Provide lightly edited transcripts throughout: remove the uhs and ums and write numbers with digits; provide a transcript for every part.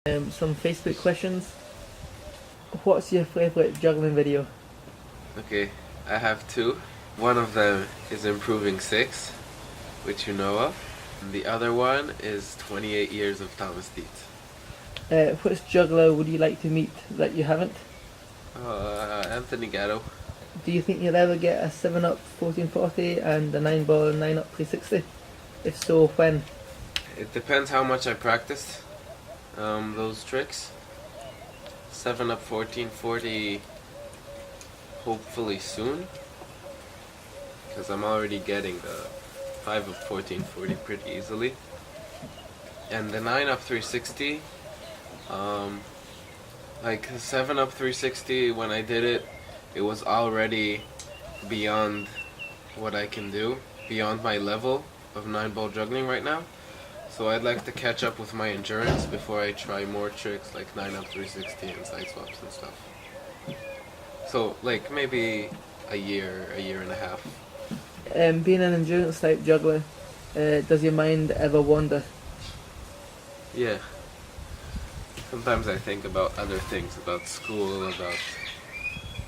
Some Facebook questions. What's your favourite juggling video? Okay, I have two. One of them is Improving 6, which you know of. And the other one is 28 Years of Thomas Dietz. Which juggler would you like to meet that you haven't? Anthony Gatto. Do you think you'll ever get a 7-up 1440 and a 9-ball 9-up 360? If so, when? It depends how much I practice those tricks. 7-up 1440 hopefully soon, because I'm already getting the 5-up 1440 pretty easily. And the 9-up 360, like the 7-up 360, when I did it, it was already beyond what I can do, beyond my level of 9-ball juggling right now. So I'd like to catch up with my endurance before I try more tricks like 9-up 360 and side swaps and stuff. So like maybe a year and a half. Being an endurance type juggler, does your mind ever wander? Yeah. Sometimes I think about other things, about school, about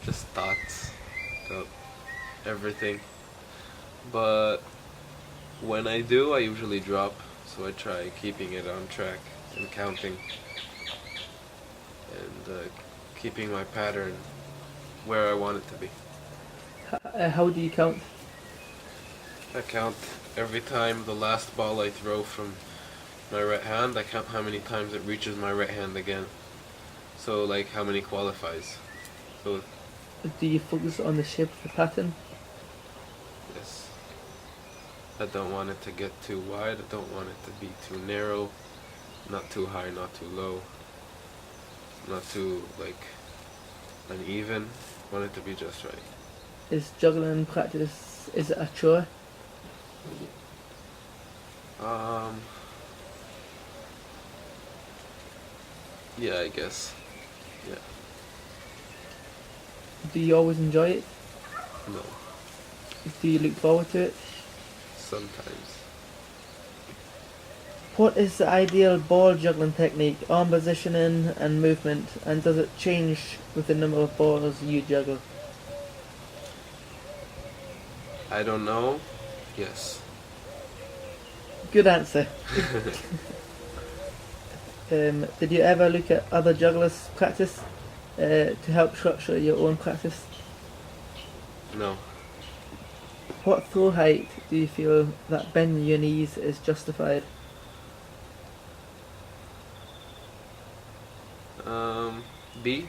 just thoughts, about everything. But when I do, I usually drop. So I try keeping it on track and counting and keeping my pattern where I want it to be. How do you count? I count every time the last ball I throw from my right hand, I count how many times it reaches my right hand again. So like how many qualifies. So Do you focus on the shape of the pattern? yes. I don't want it to get too wide, I don't want it to be too narrow, not too high, not too low, not too like uneven. I want it to be just right. Is juggling practice, is it a chore? Yeah, I guess. Yeah. Do you always enjoy it? No. Do you look forward to it? Sometimes. What is the ideal ball juggling technique, arm positioning and movement, and does it change with the number of balls you juggle? I don't know. Yes. Good answer. Did you ever look at other jugglers' practice to help structure your own practice? No. What throw height do you feel that bending your knees is justified? B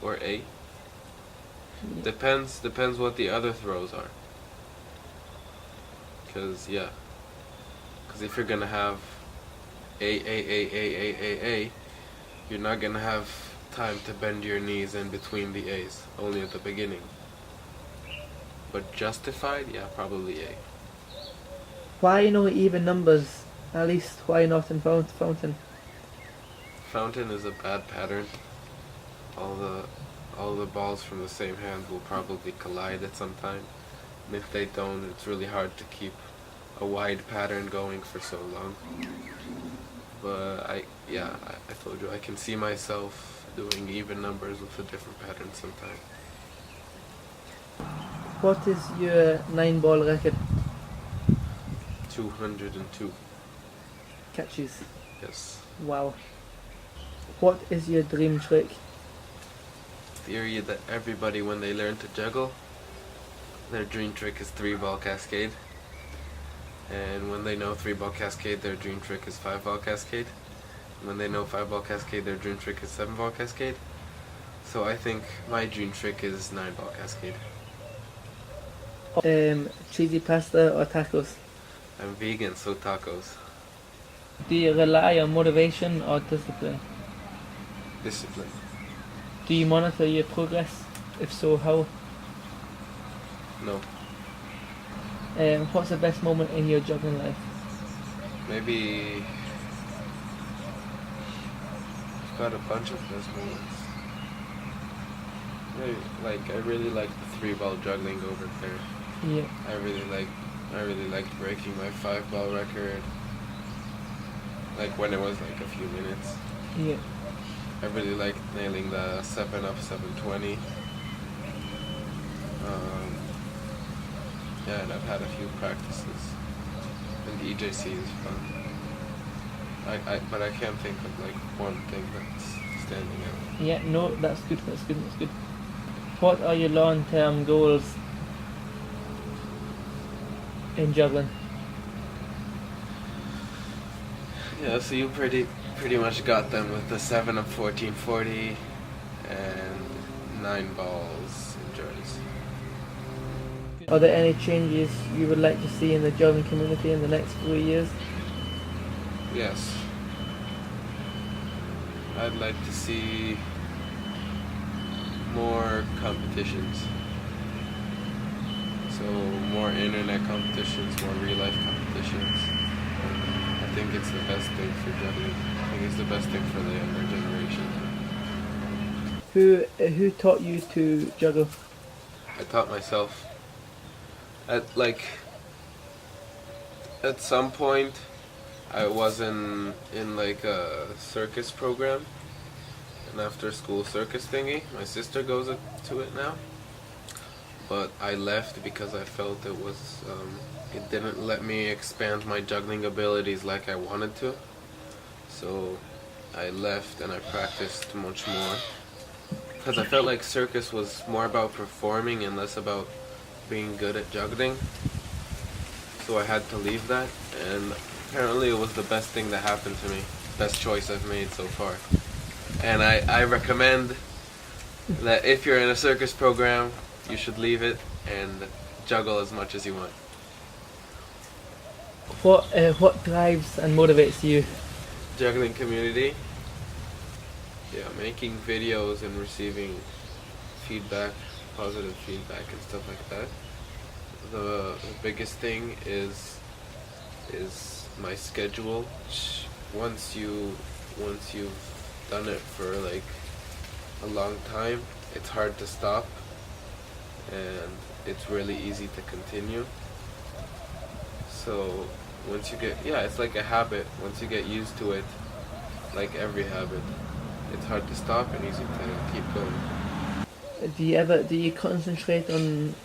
or A. Depends what the other throws are. Cause if you're gonna have A, you're not gonna have time to bend your knees in between the A's, only at the beginning. But justified, yeah, probably A. Why no even numbers? At least why not in fountain? Fountain is a bad pattern. All the balls from the same hand will probably collide at some time. And if they don't, it's really hard to keep a wide pattern going for so long. But I told you, I can see myself doing even numbers with a different pattern sometime. What is your 9-ball record? 202. Catches. Yes. Wow. What is your dream trick? Theory that everybody, when they learn to juggle, their dream trick is 3-ball cascade. And when they know 3-ball cascade, their dream trick is 5-ball cascade. And when they know 5-ball cascade, their dream trick is 7-ball cascade. So I think my dream trick is 9-ball cascade. Cheesy pasta or tacos? I'm vegan, so tacos. Do you rely on motivation or discipline? Discipline. Do you monitor your progress? If so, how? No. What's the best moment in your juggling life? Maybe I've got a bunch of best moments. I really like the 3-ball juggling over there. Yeah. I really liked breaking my 5-ball record. like when it was like a few minutes. Yeah. I really liked nailing the 7 up 720. Yeah, and I've had a few practices, and the EJC is fun. But I can't think of like one thing that's standing out. Yeah, no, that's good, that's good, that's good. What are your long-term goals in juggling? Yeah, so you pretty much got them with the 7 up 1440 and 9 balls in Jersey. Are there any changes you would like to see in the juggling community in the next 3 years? Yes. I'd like to see more competitions. So more internet competitions, more real life competitions. I think it's the best thing for juggling. I think it's the best thing for the younger generation. Who taught you to juggle? I taught myself. At some point, I was in like a circus program, an after school circus thingy. My sister goes to it now, but I left because I felt it didn't let me expand my juggling abilities like I wanted to. So I left and I practiced much more because I felt like circus was more about performing and less about being good at juggling. So I had to leave that, and apparently it was the best thing that happened to me. Best choice I've made so far. And I recommend that if you're in a circus program, you should leave it and juggle as much as you want. What drives and motivates you? Juggling community. Yeah, making videos and receiving feedback, positive feedback and stuff like that. The biggest thing is my schedule. Once you've done it for like a long time, it's hard to stop, and it's really easy to continue. So once you get, it's like a habit. Once you get used to it, like every habit, it's hard to stop and easy to keep going. Do you concentrate on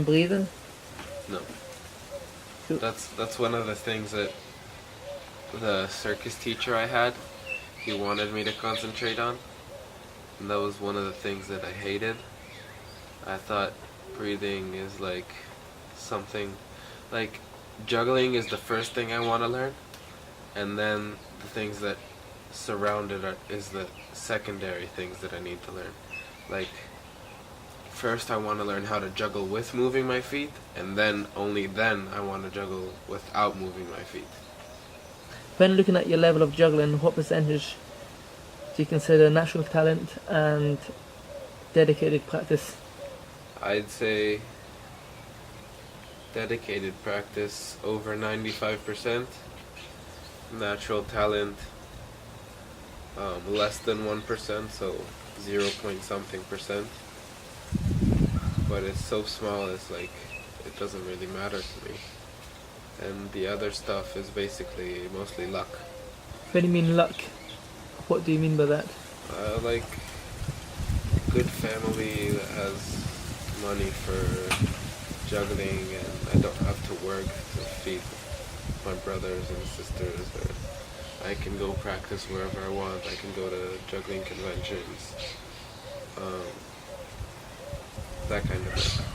breathing? No. Cool. That's one of the things that the circus teacher I had, he wanted me to concentrate on, and that was one of the things that I hated. I thought breathing is like something, like juggling is the first thing I want to learn, and then the things that surround it is the secondary things that I need to learn. Like, first I want to learn how to juggle with moving my feet, and then only then I want to juggle without moving my feet. When looking at your level of juggling, what percentage do you consider natural talent and dedicated practice? I'd say dedicated practice over 95%, natural talent less than 1%, so 0 point something percent. But it's so small, it's like it doesn't really matter to me. And the other stuff is basically mostly luck. When you mean luck, what do you mean by that? Like good family that has money for juggling, and I don't have to work to feed my brothers and sisters, or I can go practice wherever I want. I can go to juggling conventions, that kind of thing.